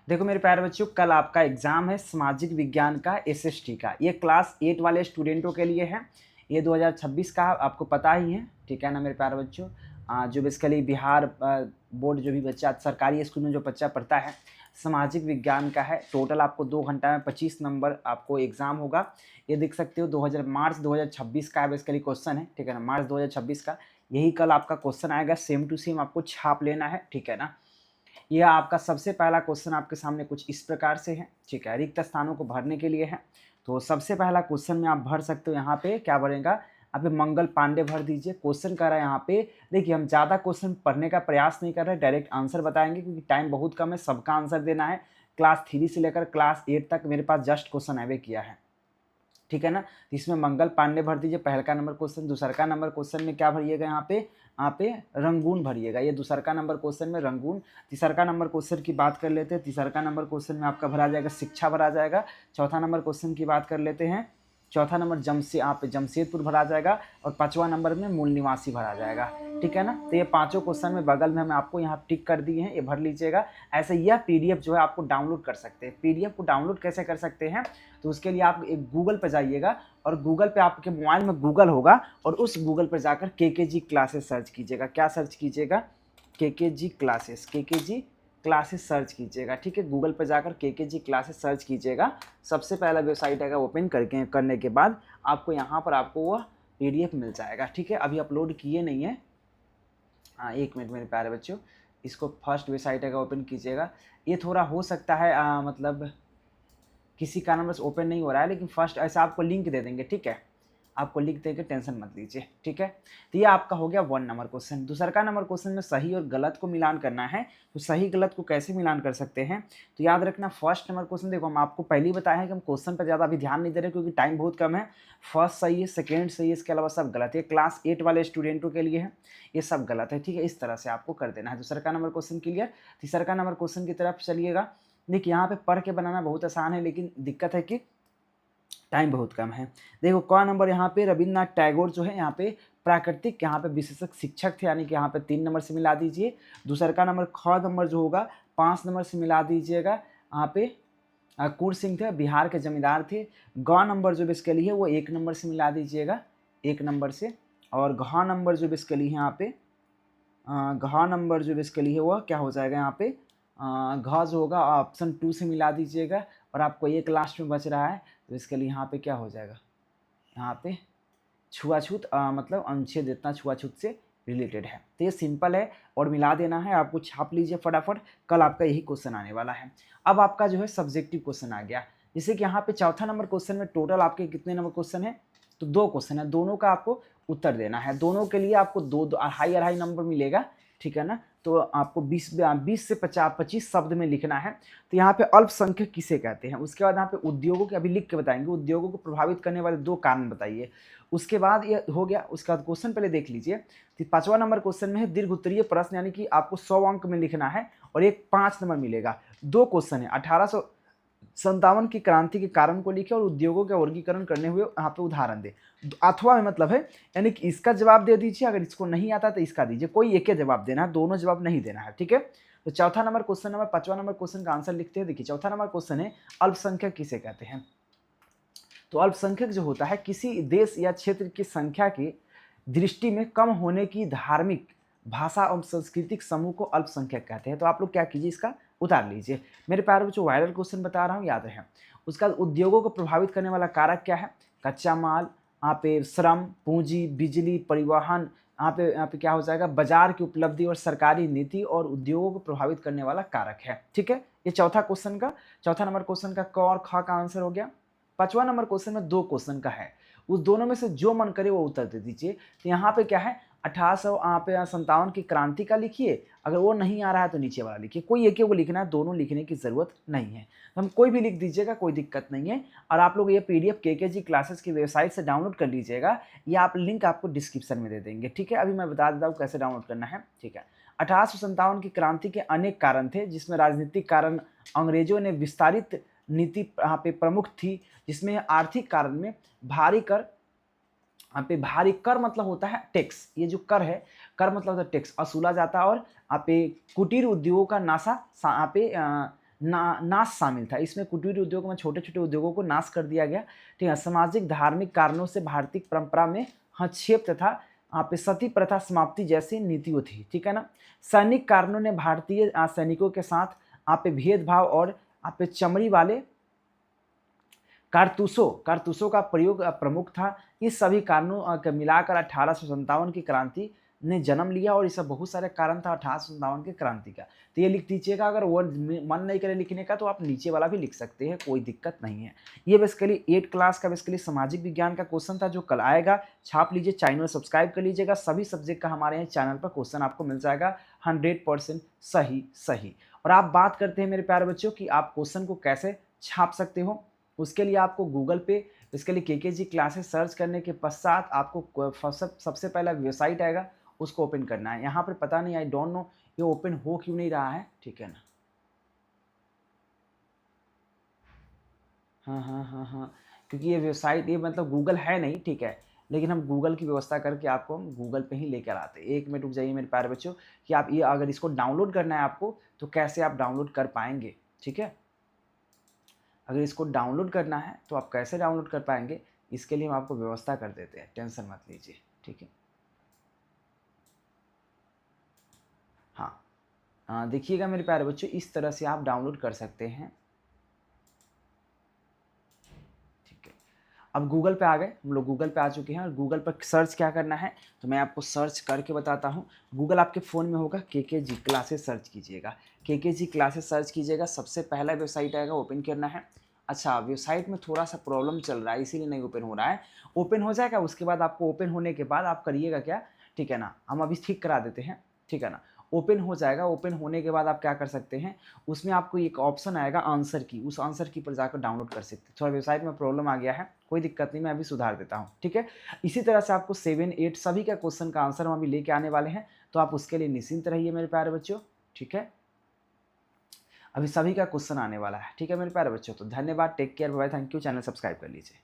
देखो मेरे प्यारे बच्चों, कल आपका एग्जाम है सामाजिक विज्ञान का एसएसटी का। ये क्लास 8 वाले स्टूडेंटों के लिए है। ये 2026 का आपको पता ही है, ठीक है ना मेरे प्यारे बच्चों। जो बेसिकली बिहार बोर्ड जो भी बच्चा सरकारी स्कूल में जो बच्चा पढ़ता है, सामाजिक विज्ञान का है। टोटल आपको 2 घंटा में 25 नंबर आपको एग्जाम होगा। ये देख सकते हो मार्च 2026 का बेसिकली क्वेश्चन है, ठीक है ना। मार्च 2026 का यही कल आपका क्वेश्चन आएगा, सेम टू सेम आपको छाप लेना है, ठीक है ना। यह आपका सबसे पहला क्वेश्चन आपके सामने कुछ इस प्रकार से है, ठीक है। रिक्त स्थानों को भरने के लिए है। तो सबसे पहला क्वेश्चन में आप भर सकते हो। यहाँ पे क्या भरेगा, यहाँ पे मंगल पांडे भर दीजिए। क्वेश्चन कर रहा है यहाँ पे, देखिए हम ज़्यादा क्वेश्चन पढ़ने का प्रयास नहीं कर रहे, डायरेक्ट आंसर बताएंगे क्योंकि टाइम बहुत कम है, सबका आंसर देना है। क्लास 3 से लेकर क्लास 8 तक मेरे पास जस्ट क्वेश्चन अवे किया है, ठीक है ना। तो इसमें मंगल पांडे भर दीजिए पहला का नंबर क्वेश्चन। दूसरा का नंबर क्वेश्चन में क्या भरिएगा, यहाँ पे रंगून भरिएगा। ये दूसरा का नंबर क्वेश्चन में रंगून। तीसरा का नंबर क्वेश्चन की बात कर लेते हैं। तीसरा का नंबर क्वेश्चन में आपका भरा जाएगा शिक्षा भरा जाएगा। चौथा नंबर क्वेश्चन की बात कर लेते हैं। चौथा नंबर जमशेदपुर भरा जाएगा। और पांचवा नंबर में मूल निवासी भरा जाएगा, ठीक है ना। तो ये पांचों क्वेश्चन में बगल में हम आपको यहाँ टिक कर दिए हैं, ये भर लीजिएगा। ऐसे यह पीडीएफ जो है आपको डाउनलोड कर सकते हैं। पीडीएफ को डाउनलोड कैसे कर सकते हैं, तो उसके लिए आप एक गूगल पर जाइएगा और गूगल पे आपके मोबाइल में गूगल होगा और उस गूगल पर जाकर केकेजी क्लासेस सर्च कीजिएगा। क्या सर्च कीजिएगा, केकेजी क्लासेस सर्च कीजिएगा, ठीक है। गूगल पर जाकर केकेजी क्लासेस सर्च कीजिएगा। सबसे पहला वेबसाइट है ओपन करने के बाद आपको यहाँ पर आपको वह पीडीएफ मिल जाएगा, ठीक है। अभी अपलोड किए नहीं है, हाँ 1 मिनट मेरे प्यारे बच्चों। इसको फर्स्ट वेबसाइट है ओपन कीजिएगा। ये थोड़ा हो सकता है मतलब किसी कारणवश ओपन नहीं हो रहा है, लेकिन फर्स्ट ऐसा आपको लिंक दे देंगे, ठीक है। आपको लिंक देके टेंशन मत लीजिए, ठीक है। तो ये आपका हो गया 1 नंबर क्वेश्चन। दूसरा का नंबर क्वेश्चन में सही और गलत को मिलान करना है। तो सही गलत को कैसे मिलान कर सकते हैं, तो याद रखना फर्स्ट नंबर क्वेश्चन, देखो हम आपको पहले ही बताया है कि हम क्वेश्चन पर ज़्यादा अभी ध्यान नहीं दे रहे क्योंकि टाइम बहुत कम है। फर्स्ट सही है, सेकेंड सही है, इसके अलावा सब गलत है। क्लास 8 वाले स्टूडेंटों के लिए है, ये सब गलत है, ठीक है। इस तरह से आपको कर देना है। दूसरा का नंबर क्वेश्चन क्लियर। तीसरा का नंबर क्वेश्चन की तरफ चलिएगा। देखिए यहाँ पे पढ़ के बनाना बहुत आसान है, लेकिन दिक्कत है कि टाइम बहुत कम है। देखो क नंबर यहाँ पे रविन्द्रनाथ टैगोर जो है यहाँ पे प्राकृतिक यहाँ पे विशेषज्ञ शिक्षक थे, यानी कि यहाँ पे 3 नंबर से मिला दीजिए। दूसरा का नंबर ख नंबर जो होगा 5 नंबर से मिला दीजिएगा। यहाँ पे कुंवर सिंह थे, बिहार के जमींदार थे। ग नंबर जो इसके लिए है वो 1 नंबर से मिला दीजिएगा, 1 नंबर से। और घ नंबर जो इसके लिए है यहाँ पे घ नंबर जो इसके लिए है वह क्या हो जाएगा, यहाँ पे घ जो होगा ऑप्शन 2 से मिला दीजिएगा। और आपको एक लास्ट में बच रहा है, तो इसके लिए यहाँ पे क्या हो जाएगा, यहाँ पे छुआछूत मतलब अनुच्छेद इतना छुआछूत से रिलेटेड है। तो ये सिंपल है और मिला देना है आपको। छाप लीजिए फटाफट, कल आपका यही क्वेश्चन आने वाला है। अब आपका जो है सब्जेक्टिव क्वेश्चन आ गया। जैसे कि यहाँ पे चौथा नंबर क्वेश्चन में टोटल आपके कितने नंबर क्वेश्चन है, तो 2 क्वेश्चन है, दोनों का आपको उत्तर देना है। दोनों के लिए आपको 2 अढ़ाई नंबर मिलेगा, ठीक है ना। तो आपको 20 से 25 शब्द में लिखना है। तो यहाँ पे अल्पसंख्यक किसे कहते हैं, उसके बाद यहाँ पे उद्योगों के अभी लिख के बताएंगे, उद्योगों को प्रभावित करने वाले 2 कारण बताइए। उसके बाद ये हो गया। उसके बाद क्वेश्चन पहले देख लीजिए। तो 5वां नंबर क्वेश्चन में है दीर्घ उत्तरीय प्रश्न, यानी कि आपको 100 अंक में लिखना है और एक 5 नंबर मिलेगा। 2 क्वेश्चन है, 1857 की क्रांति के कारण को लिखे और उद्योगों का वर्गीकरण करने हुए यहाँ पे उदाहरण दे। अथवा में मतलब है, यानी कि इसका जवाब दे दीजिए, अगर इसको नहीं आता तो इसका दीजिए, कोई एक ही जवाब देना है, दोनों जवाब नहीं देना है, ठीक है। तो चौथा नंबर क्वेश्चन नंबर 5वां नंबर क्वेश्चन का आंसर लिखते हैं। देखिए चौथा नंबर क्वेश्चन है अल्पसंख्यक किसे कहते हैं। तो अल्पसंख्यक जो होता है किसी देश या क्षेत्र की संख्या की दृष्टि में कम होने की धार्मिक, भाषा एवं सांस्कृतिक समूह को अल्पसंख्यक कहते हैं। तो आप लोग क्या कीजिए, इसका उतार लीजिए। मेरे प्यारे बच्चों वायरल क्वेश्चन बता रहा हूँ, याद रहे। उसका उद्योगों को प्रभावित करने वाला कारक क्या है, कच्चा माल, यहाँ पे श्रम, पूंजी, बिजली, परिवहन। यहाँ पे क्या हो जाएगा, बाजार की उपलब्धि और सरकारी नीति और उद्योगों को प्रभावित करने वाला कारक है, ठीक है। ये चौथा नंबर क्वेश्चन का क और ख का आंसर हो गया। 5वां नंबर क्वेश्चन में 2 क्वेश्चन का है, उस दोनों में से जो मन करे वो उत्तर दे दीजिए। तो यहाँ पे क्या है, 1857 की क्रांति का लिखिए, अगर वो नहीं आ रहा है तो नीचे वाला लिखिए, कोई एक को लिखना है, दोनों लिखने की जरूरत नहीं है। हम कोई भी लिख दीजिएगा, कोई दिक्कत नहीं है। और आप लोग ये पीडीएफ केकेजी क्लासेस की वेबसाइट से डाउनलोड कर लीजिएगा, ये आप लिंक आपको डिस्क्रिप्शन में दे देंगे, ठीक है। अभी मैं बता देता हूँ कैसे डाउनलोड करना है, ठीक है। 1857 की क्रांति के अनेक कारण थे, जिसमें राजनीतिक कारण अंग्रेजों ने विस्तारित नीति यहाँ पे प्रमुख थी, जिसमें आर्थिक कारण में भारी कर, यहाँ पे भारी कर मतलब होता है टैक्स, ये जो कर है, कर मतलब होता है टैक्स, वसूला जाता है। और यहाँ पे कुटीर उद्योगों का नाशा यहाँ पे नाश शामिल था। इसमें कुटीर उद्योग में छोटे छोटे उद्योगों को नाश कर दिया गया। ठीक है, सामाजिक धार्मिक कारणों से भारतीय परंपरा में हस्तक्षेप तथा आप सती प्रथा समाप्ति जैसी नीतियों थी। ठीक है ना। सैनिक कारणों ने भारतीय सैनिकों के साथ आप भेदभाव और आप चमड़ी वाले कारतूसों का प्रयोग प्रमुख था। इस सभी कारणों को मिलाकर 1857 की क्रांति ने जन्म लिया और इसका बहुत सारे कारण था 1857 की क्रांति का। तो ये लिख दीजिएगा, अगर वो मन नहीं करे लिखने का तो आप नीचे वाला भी लिख सकते हैं, कोई दिक्कत नहीं है। ये बेसिकली 8 क्लास का बेसिकली सामाजिक विज्ञान का क्वेश्चन था जो कल आएगा। छाप लीजिए, चैनल सब्सक्राइब कर लीजिएगा। सभी सब्जेक्ट का हमारे यहाँ चैनल पर क्वेश्चन आपको मिल जाएगा 100% सही। और आप बात करते हैं मेरे प्यारे बच्चों कि आप क्वेश्चन को कैसे छाप सकते हो। उसके लिए आपको गूगल पे इसके लिए केकेजी क्लासेस सर्च करने के पश्चात आपको सबसे पहला वेबसाइट आएगा, उसको ओपन करना है। यहाँ पर पता नहीं, आई डोंट नो ये ओपन हो क्यों नहीं रहा है। ठीक है ना। हाँ, क्योंकि ये वेबसाइट ये मतलब गूगल है नहीं। ठीक है, लेकिन हम गूगल की व्यवस्था करके आपको हम गूगल पे ही लेकर आते हैं। 1 मिनट रुक जाइए मेरे प्यारे बच्चों कि आप ये अगर इसको डाउनलोड करना है आपको तो कैसे आप डाउनलोड कर पाएंगे। ठीक है, अगर इसको डाउनलोड करना है तो आप कैसे डाउनलोड कर पाएंगे, इसके लिए हम आपको व्यवस्था कर देते हैं, टेंशन मत लीजिए। ठीक है, हाँ, देखिएगा मेरे प्यारे बच्चों, इस तरह से आप डाउनलोड कर सकते हैं। ठीक है, अब गूगल पे आ गए हम लोग, गूगल पे आ चुके हैं और गूगल पर सर्च क्या करना है तो मैं आपको सर्च करके बताता हूँ। गूगल आपके फ़ोन में होगा, केकेजी क्लासेस सर्च कीजिएगा, केकेजी क्लासेस सर्च कीजिएगा। सबसे पहला वेबसाइट आएगा, ओपन करना है। अच्छा, वेबसाइट में थोड़ा सा प्रॉब्लम चल रहा है इसीलिए नहीं ओपन हो रहा है। ओपन हो जाएगा, उसके बाद आपको ओपन होने के बाद आप करिएगा क्या, ठीक है ना, हम अभी ठीक करा देते हैं। ठीक है ना, ओपन हो जाएगा। ओपन होने के बाद आप क्या कर सकते हैं, उसमें आपको एक ऑप्शन आएगा आंसर की, उस आंसर की पर जाकर डाउनलोड कर सकते हैं। थोड़ा वेबसाइट में प्रॉब्लम आ गया है, कोई दिक्कत नहीं, मैं अभी सुधार देता हूँ। ठीक है, इसी तरह से आपको 7, 8 सभी का क्वेश्चन का आंसर हम अभी लेके आने वाले हैं, तो आप उसके लिए निश्चिंत रहिए मेरे प्यारे बच्चों। ठीक है, अभी सभी का क्वेश्चन आने वाला है। ठीक है मेरे प्यारे बच्चों, तो धन्यवाद, take care, bye, thank you. Channel subscribe कर लीजिए।